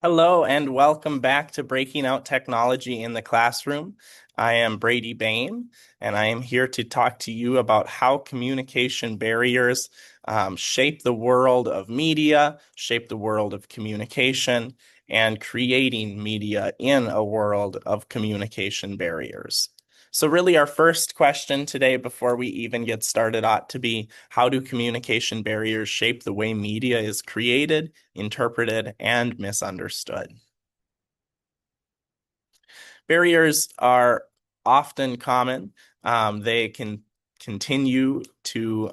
Hello and welcome back to Breaking Out Technology in the Classroom. I am Brady Bain, and I am here to talk to you about how communication barriers shape the world of media, shape the world of communication, and creating media in a world of communication barriers. So really our first question today before we even get started ought to be, how do communication barriers shape the way media is created, interpreted, and misunderstood? Barriers are often common. They can continue to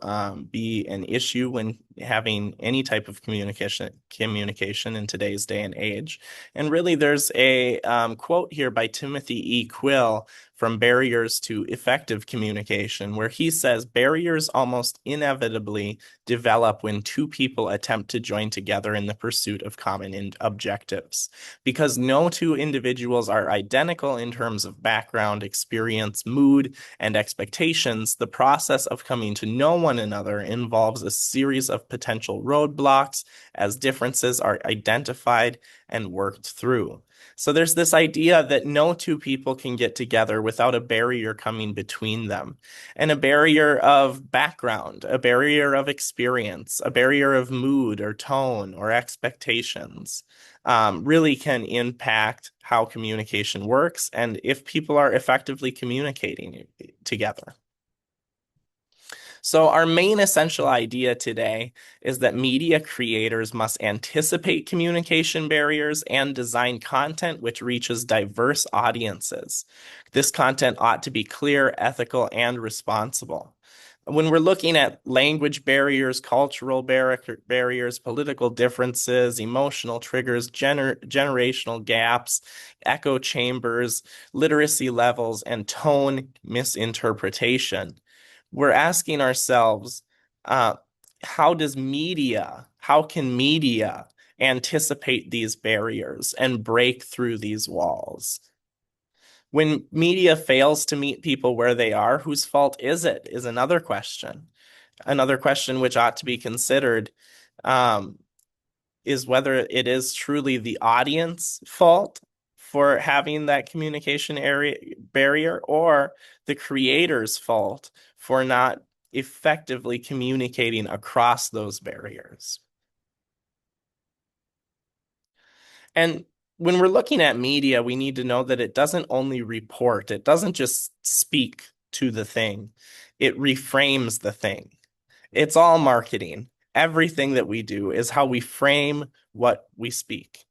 be an issue when having any type of communication in today's day and age. And really, there's a quote here by Timothy E. Quill from Barriers to Effective Communication, where he says, barriers almost inevitably develop when two people attempt to join together in the pursuit of common objectives. Because no two individuals are identical in terms of background, experience, mood, and expectations, the process of coming to know one another involves a series of potential roadblocks as differences are identified and worked through. So there's this idea that no two people can get together without a barrier coming between them, and a barrier of background, a barrier of experience, a barrier of mood or tone or expectations really can impact how communication works and if people are effectively communicating together. So, our main essential idea today is that media creators must anticipate communication barriers and design content which reaches diverse audiences. This content ought to be clear, ethical, and responsible. When we're looking at language barriers, cultural barriers, political differences, emotional triggers, generational gaps, echo chambers, literacy levels, and tone misinterpretation, we're asking ourselves, uh, how can media anticipate these barriers and break through these walls? When media fails to meet people where they are, whose fault is it? Is another question. Another question which ought to be considered um, is whether it is truly the audience fault for having that communication area barrier or the creator's fault for not effectively communicating across those barriers. And when we're looking at media, we need to know that it doesn't only report, it doesn't just speak to the thing, it reframes the thing. It's all marketing. Everything that we do is how we frame what we speak.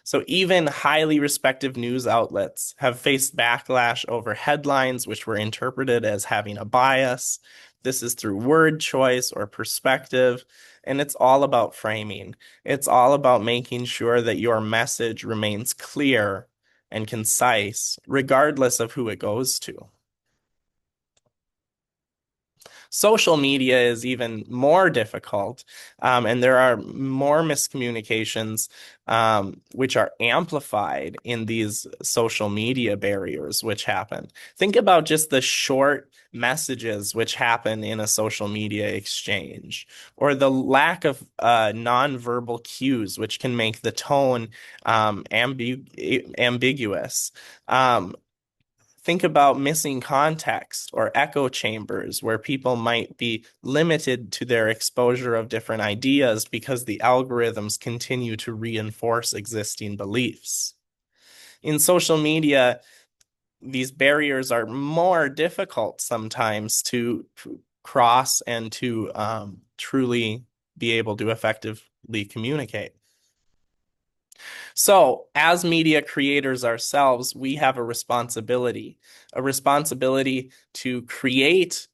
So even highly respected news outlets have faced backlash over headlines which were interpreted as having a bias. This is through word choice or perspective, and it's all about framing. It's all about making sure that your message remains clear and concise, regardless of who it goes to. Social media is even more difficult, and there are more miscommunications which are amplified in these social media barriers which happen. Think about just the short messages which happen in a social media exchange, or the lack of nonverbal cues which can make the tone ambiguous. Think about missing context or echo chambers where people might be limited to their exposure of different ideas because the algorithms continue to reinforce existing beliefs. In social media, these barriers are more difficult sometimes to cross and to truly be able to effectively communicate. So, as media creators ourselves, we have a responsibility to create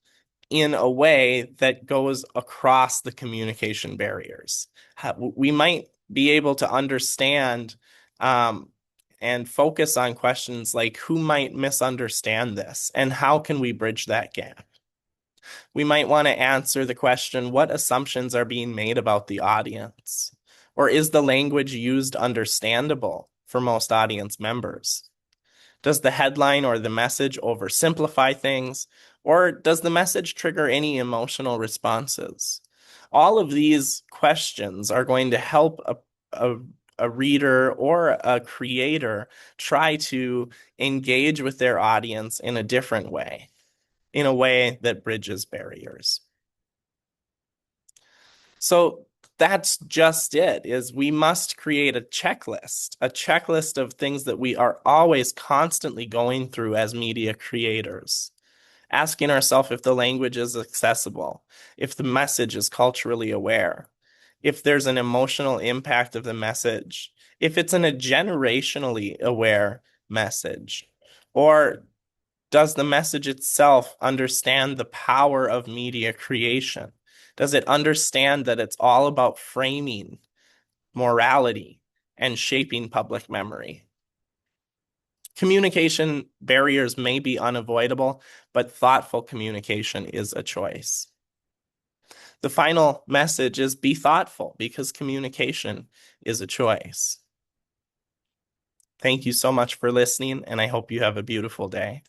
in a way that goes across the communication barriers. We might be able to understand and focus on questions like who might misunderstand this and how can we bridge that gap? We might want to answer the question, what assumptions are being made about the audience? Or is the language used understandable for most audience members? Does the headline or the message oversimplify things? Or does the message trigger any emotional responses? All of these questions are going to help a reader or a creator try to engage with their audience in a different way, in a way that bridges barriers. So that's just it, is we must create a checklist of things that we are always constantly going through as media creators, asking ourselves if the language is accessible, if the message is culturally aware, if there's an emotional impact of the message, if it's in a generationally aware message, or does the message itself understand the power of media creation? Does it understand that it's all about framing morality and shaping public memory? Communication barriers may be unavoidable, but thoughtful communication is a choice. The final message is be thoughtful, because communication is a choice. Thank you so much for listening, and I hope you have a beautiful day.